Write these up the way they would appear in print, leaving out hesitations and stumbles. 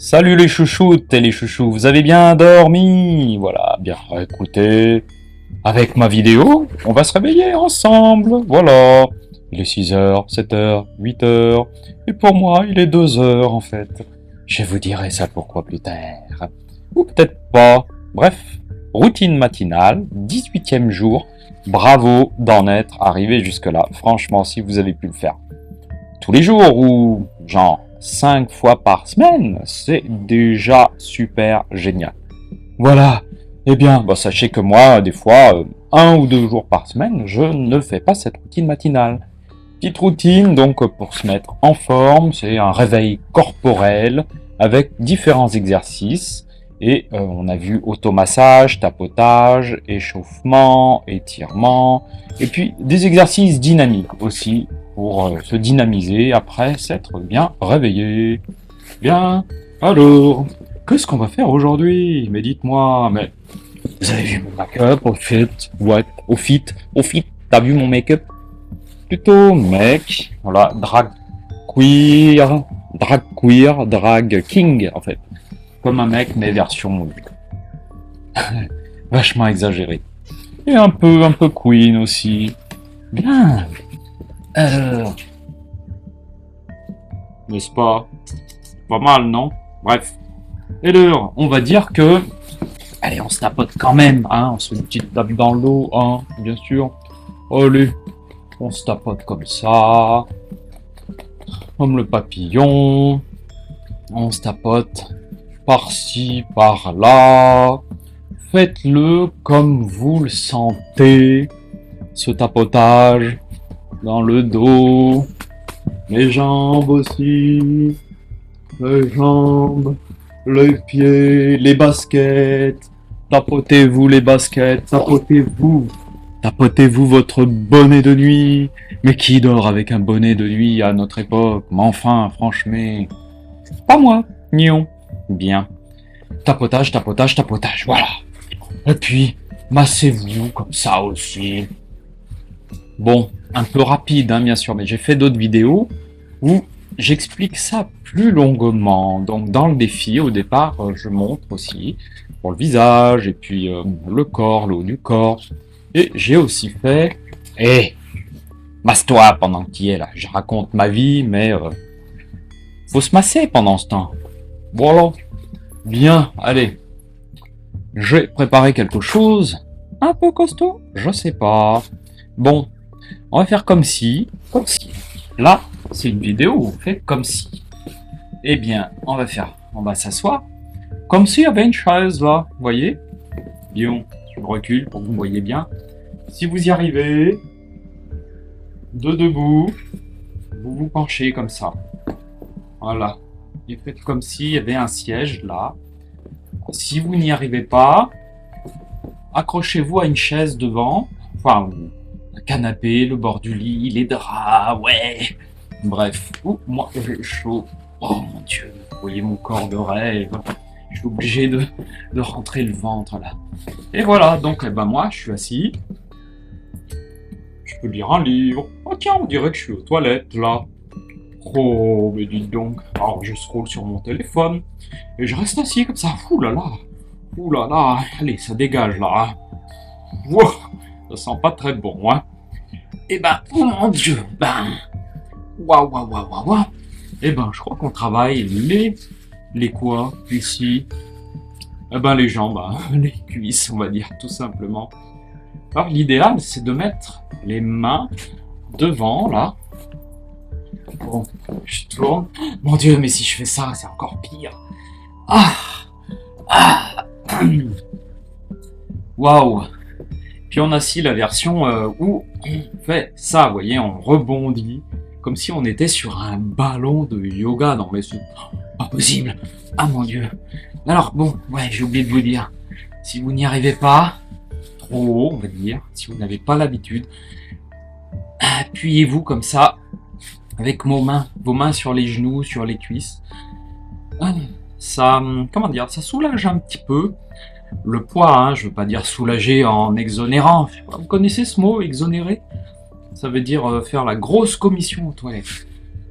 Salut les chouchoutes et les chouchous, vous avez bien dormi? Voilà, bien écoutez, avec ma vidéo, on va se réveiller ensemble, voilà. Il est 6 h, 7 h, 8 h, et pour moi, il est 2 h en fait. Je vous dirai ça pourquoi plus tard. Ou peut-être pas. Bref, routine matinale, 18e jour, bravo d'en être arrivé jusque-là. Franchement, si vous avez pu le faire tous les jours ou genre 5 fois par semaine, c'est déjà super génial. Voilà. Eh bien, bah, sachez que moi, des fois, 1 ou 2 jours par semaine, je ne fais pas cette routine matinale. Petite routine, donc, pour se mettre en forme, c'est un réveil corporel avec différents exercices. Et on a vu automassage, tapotage, échauffement, étirement, et puis des exercices dynamiques aussi pour se dynamiser après s'être bien réveillé. Bien, alors, qu'est-ce qu'on va faire aujourd'hui? Mais dites-moi, mais vous avez vu mon make-up au fit? Ouais, au fit, t'as vu mon make-up? Plutôt mec, voilà, drag king en fait. Comme un mec, mais version vachement exagérée. Et un peu queen aussi. Bien. Alors, n'est-ce pas? Pas mal, non? Bref. Et alors, on va dire que... Allez, on se tapote quand même, hein. On se met une petite tape dans l'eau, hein, bien sûr. Allez, on se tapote comme ça. Comme le papillon. On se tapote par-ci, par-là. Faites-le comme vous le sentez. Ce tapotage dans le dos. Les jambes aussi. Les jambes. Les pieds. Les baskets. Tapotez-vous les baskets. Tapotez-vous. Tapotez-vous votre bonnet de nuit. Mais qui dort avec un bonnet de nuit à notre époque? Mais enfin, franchement. Pas moi. Nion. Bien. Tapotage, tapotage, tapotage. Voilà. Et puis, massez-vous comme ça aussi. Bon, un peu rapide, hein, bien sûr, mais j'ai fait d'autres vidéos où j'explique ça plus longuement. Donc, dans le défi, au départ, je montre aussi pour le visage, et puis le corps, le haut du corps. Et j'ai aussi fait... Hé, masse-toi pendant que tu y es là. Je raconte ma vie, mais faut se masser pendant ce temps. Voilà. Bien, allez. J'ai préparé quelque chose. Un peu costaud, je sais pas. Bon, on va faire comme si. Comme si. Là, c'est une vidéo où on fait comme si. Eh bien, on va s'asseoir. Comme s'il y avait une chaise là, vous voyez? Bien, je recule pour que vous voyez bien. Si vous y arrivez, de debout, vous vous penchez comme ça. Voilà. Et faites comme s'il y avait un siège là. Si vous n'y arrivez pas, accrochez-vous à une chaise devant, enfin, un canapé, le bord du lit, les draps, ouais. Bref, moi j'ai chaud. Oh mon Dieu, vous voyez mon corps de rêve. Je suis obligé de rentrer le ventre là. Et voilà, donc eh ben moi je suis assis. Je peux lire un livre. Oh tiens, on dirait que je suis aux toilettes là. Oh, mais dites donc. Alors je scrolle sur mon téléphone et je reste assis comme ça. Ouh là là. Ouh là là. Allez, ça dégage là. Wow, ça sent pas très bon, hein. Eh ben, oh mon Dieu. Ben, waouh, waouh, waouh, waouh, waouh. Eh ben, je crois qu'on travaille les quoi ici. Eh ben, les jambes, hein, les cuisses, on va dire tout simplement. Alors l'idéal, c'est de mettre les mains devant là. Bon, je tourne. Mon Dieu, mais si je fais ça, c'est encore pire. Ah, ah, waouh. Puis on a aussi la version où on fait ça, vous voyez, on rebondit, comme si on était sur un ballon de yoga. Non mais c'est pas possible. Ah mon Dieu. Alors bon, ouais, j'ai oublié de vous dire, si vous n'y arrivez pas, trop haut, on va dire, si vous n'avez pas l'habitude, appuyez-vous comme ça, avec vos mains sur les genoux, sur les cuisses. Ça, comment dire, ça soulage un petit peu le poids, hein, je veux pas dire soulager en exonérant. Vous connaissez ce mot, exonérer? Ça veut dire faire la grosse commission aux toilettes.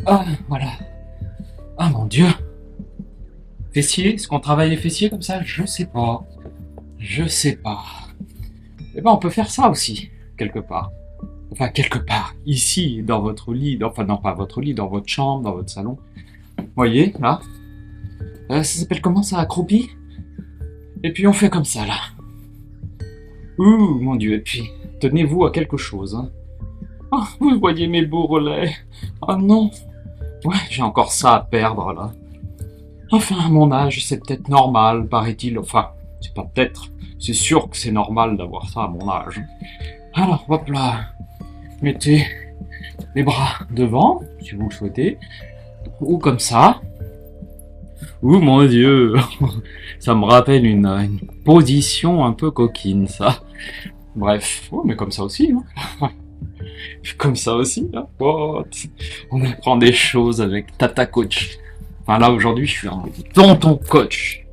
Ah, voilà. Ah mon Dieu. Fessiers, est-ce qu'on travaille les fessiers comme ça? Je sais pas. Je sais pas. Eh ben, on peut faire ça aussi, quelque part. Enfin, quelque part. Ici, dans votre lit. Enfin, non, pas votre lit, dans votre chambre, dans votre salon. Vous voyez, là? Ça s'appelle comment ça? Accroupi? Et puis, on fait comme ça, là. Ouh, mon Dieu. Et puis, tenez-vous à quelque chose, hein. Oh, vous voyez mes bourrelets. Oh non. Ouais, j'ai encore ça à perdre, là. Enfin, à mon âge, c'est peut-être normal, paraît-il. Enfin, c'est pas peut-être. C'est sûr que c'est normal d'avoir ça à mon âge. Alors, hop là. Mettez les bras devant, si vous le souhaitez. Ou comme ça. Ouh, mon Dieu. Ça me rappelle une position un peu coquine, ça. Bref. Oh, mais comme ça aussi, hein. Comme ça aussi, là. What? On apprend des choses avec Tata Coach. Enfin, là, aujourd'hui, je suis un tonton coach.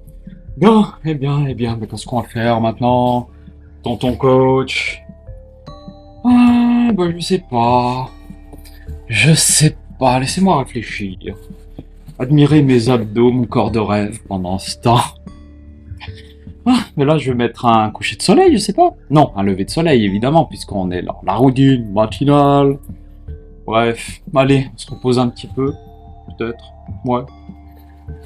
Bon, eh bien, mais qu'est-ce qu'on va faire maintenant? Tonton coach. Ah, bah, je sais pas. Je sais pas, laissez-moi réfléchir. Admirer mes abdos, mon corps de rêve pendant ce temps. Ah, mais là, je vais mettre un coucher de soleil, je sais pas. Non, un lever de soleil, évidemment, puisqu'on est dans la routine matinale. Bref, allez, on se repose un petit peu. Peut-être, ouais.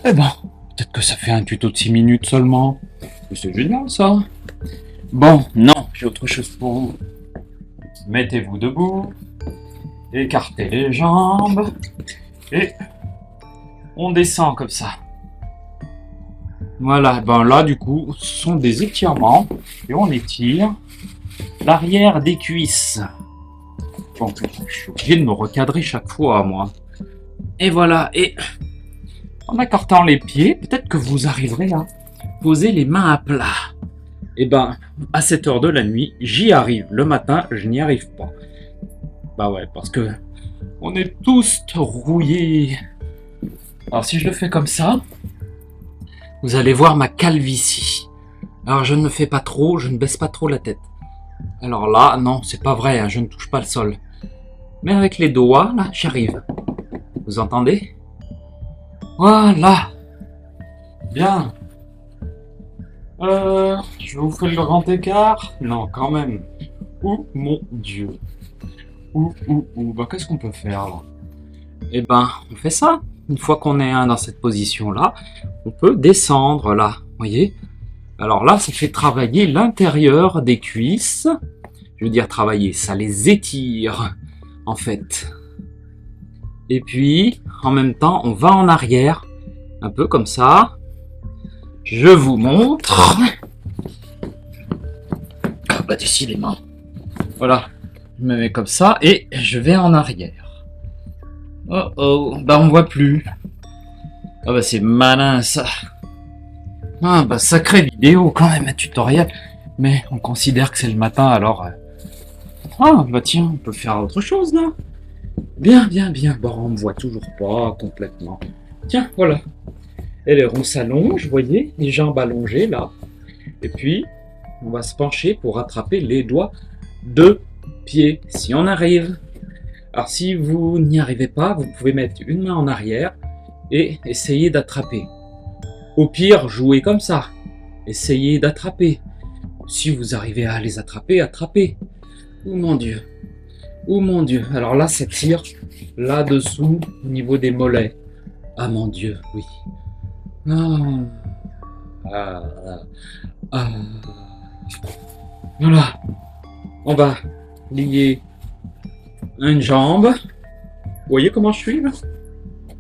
Eh ben, peut-être que ça fait un tuto de 6 minutes seulement. Mais c'est génial, ça. Bon, non, j'ai autre chose pour vous. Mettez-vous debout. Écartez les jambes. Et on descend comme ça. Voilà, ben là, du coup, ce sont des étirements. Et on étire l'arrière des cuisses. Bon, je suis obligé de me recadrer chaque fois, moi. Et voilà, et en accortant les pieds, peut-être que vous arriverez à poser les mains à plat. Et ben, à cette heure de la nuit, j'y arrive. Le matin, je n'y arrive pas. Bah ouais, parce que on est tous rouillés. Alors si je le fais comme ça, vous allez voir ma calvitie. Alors je ne me fais pas trop, je ne baisse pas trop la tête. Alors là, non, c'est pas vrai, hein, je ne touche pas le sol. Mais avec les doigts, là, j'arrive. Vous entendez? Voilà. Bien. Je vous fais le grand écart? Non, quand même. Oh mon Dieu. Bah qu'est-ce qu'on peut faire là? Eh ben, on fait ça. Une fois qu'on est dans cette position-là, on peut descendre là. Voyez? Alors là, ça fait travailler l'intérieur des cuisses. Je veux dire travailler, ça les étire en fait. Et puis, en même temps, on va en arrière, un peu comme ça. Je vous montre. Ah bah décidément. Voilà, je me mets comme ça et je vais en arrière. Oh oh, bah on voit plus. Ah bah c'est malin ça. Ah bah sacrée vidéo quand même, un tutoriel. Mais on considère que c'est le matin alors... Ah bah tiens, on peut faire autre chose là. Bien. Bon, on me voit toujours pas complètement. Tiens, voilà. Et on s'allonge, vous voyez, les jambes allongées là. Et puis, on va se pencher pour rattraper les doigts de pied, si on arrive. Alors si vous n'y arrivez pas, vous pouvez mettre une main en arrière et essayer d'attraper. Au pire, jouez comme ça. Essayez d'attraper. Si vous arrivez à les attraper, attrapez. Oh mon Dieu. Oh mon Dieu. Alors là, ça tire là-dessous, au niveau des mollets. Ah mon Dieu, oui. Ah. Voilà. On va lier une jambe. Vous voyez comment je suis là?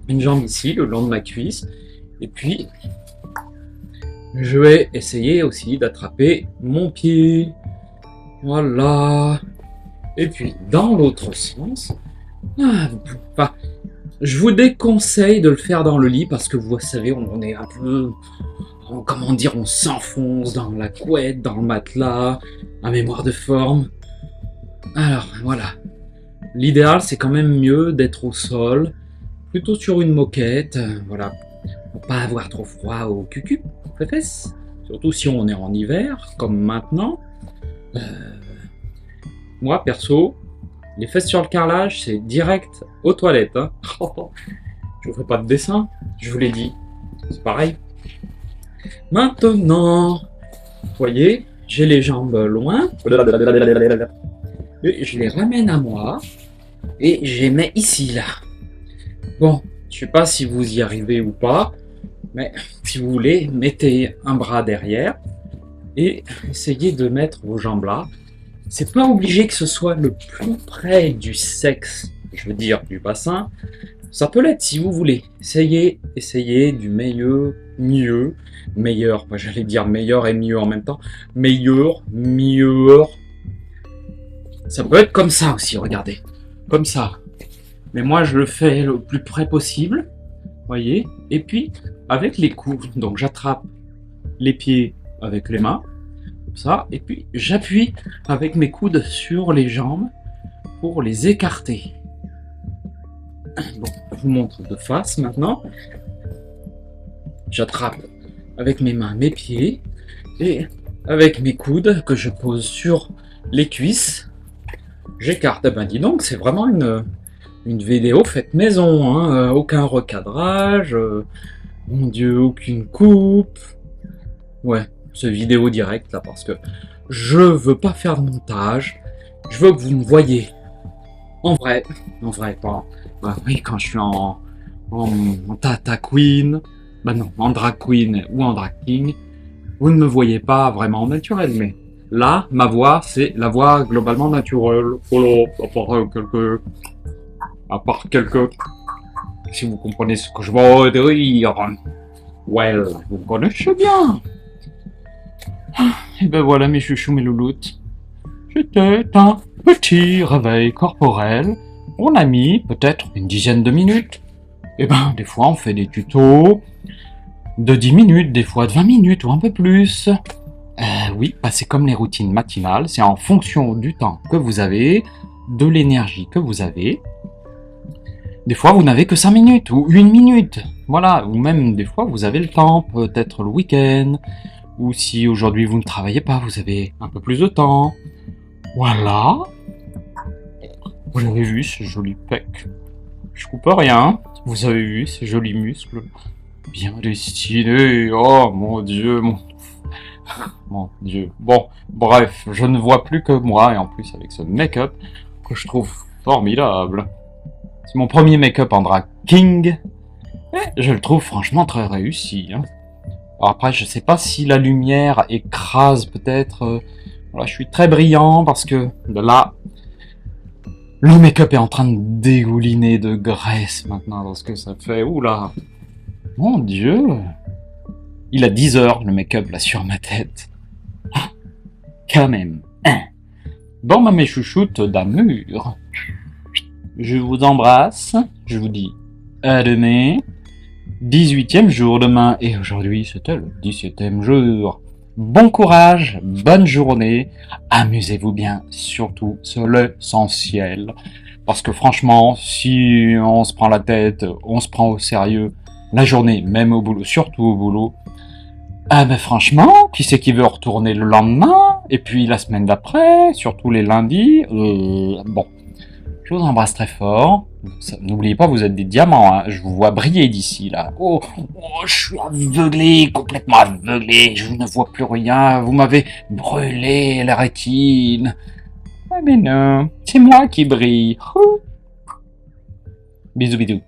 Une jambe ici, le long de ma cuisse. Et puis, je vais essayer aussi d'attraper mon pied. Voilà. Et puis, dans l'autre sens, je vous déconseille de le faire dans le lit parce que vous savez, on est un peu, comment dire, on s'enfonce dans la couette, dans le matelas, à mémoire de forme. Alors, voilà. L'idéal, c'est quand même mieux d'être au sol, plutôt sur une moquette, voilà, pour pas avoir trop froid au cucu, aux fesses. Surtout si on est en hiver, comme maintenant. Moi, perso, les fesses sur le carrelage, c'est direct aux toilettes. Hein. Je vous ferai pas de dessin, je vous l'ai dit. C'est pareil. Maintenant, vous voyez, j'ai les jambes loin. Et je les ramène à moi. Et je les mets ici, là. Bon, je sais pas si vous y arrivez ou pas. Mais si vous voulez, mettez un bras derrière. Et essayez de mettre vos jambes là. C'est pas obligé que ce soit le plus près du sexe, je veux dire du bassin. Ça peut l'être si vous voulez. Essayez du meilleur. Moi, j'allais dire meilleur et mieux en même temps. Meilleur. Ça peut être comme ça aussi, regardez. Comme ça. Mais moi, je le fais le plus près possible. Voyez. Et puis, avec les coudes. Donc, j'attrape les pieds avec les mains. Ça, et puis j'appuie avec mes coudes sur les jambes pour les écarter. Bon, je vous montre de face maintenant. J'attrape avec mes mains mes pieds et avec mes coudes que je pose sur les cuisses, j'écarte. Ben dis donc, c'est vraiment une vidéo faite maison, hein. Aucun recadrage, mon Dieu, aucune coupe. Ouais. Ce vidéo direct là parce que je veux pas faire de montage, je veux que vous me voyez en vrai pas. Bah oui, quand je suis en Tata Queen, bah non, en drag queen ou en drag king, vous ne me voyez pas vraiment naturel, mais là, ma voix, c'est la voix globalement naturelle. Oh là, à part quelques, si vous comprenez ce que je veux dire. Well, vous me connaissez bien. Et ben voilà mes chouchous, mes louloutes. C'était un petit réveil corporel. On a mis peut-être une dizaine de minutes. Et ben des fois on fait des tutos de 10 minutes, des fois de 20 minutes ou un peu plus. Oui, bah c'est comme les routines matinales, c'est en fonction du temps que vous avez, de l'énergie que vous avez. Des fois vous n'avez que 5 minutes ou 1 minute. Voilà, ou même des fois vous avez le temps, peut-être le week-end. Ou si aujourd'hui vous ne travaillez pas, vous avez un peu plus de temps. Voilà. Vous avez vu ce joli pec. Je coupe rien. Vous avez vu ces jolis muscles. Bien dessinés. Oh mon Dieu, mon Dieu. Bon, bref, je ne vois plus que moi. Et en plus avec ce make-up que je trouve formidable. C'est mon premier make-up en drag king. Et je le trouve franchement très réussi. Hein. Alors après, je sais pas si la lumière écrase peut-être. Voilà, je suis très brillant parce que de là, le make-up est en train de dégouliner de graisse maintenant parce que ça fait. Oula, mon Dieu, il a 10 heures le make-up là sur ma tête. Ah, quand même. Bon, bah, mes chouchoutes d'amour, je vous embrasse. Je vous dis à demain. 18e jour demain, et aujourd'hui c'était le 17e jour. Bon courage, bonne journée, amusez-vous bien, surtout c'est l'essentiel. Parce que franchement, si on se prend la tête, on se prend au sérieux, la journée, même au boulot, surtout au boulot, ah ben franchement, qui c'est qui veut retourner le lendemain, et puis la semaine d'après, surtout les lundis, bon. Je vous embrasse très fort. N'oubliez pas, vous êtes des diamants. Hein. Je vous vois briller d'ici, là. Oh, je suis aveuglé, complètement aveuglé. Je ne vois plus rien. Vous m'avez brûlé la rétine. Ah mais non, c'est moi qui brille. Bisous, bisous.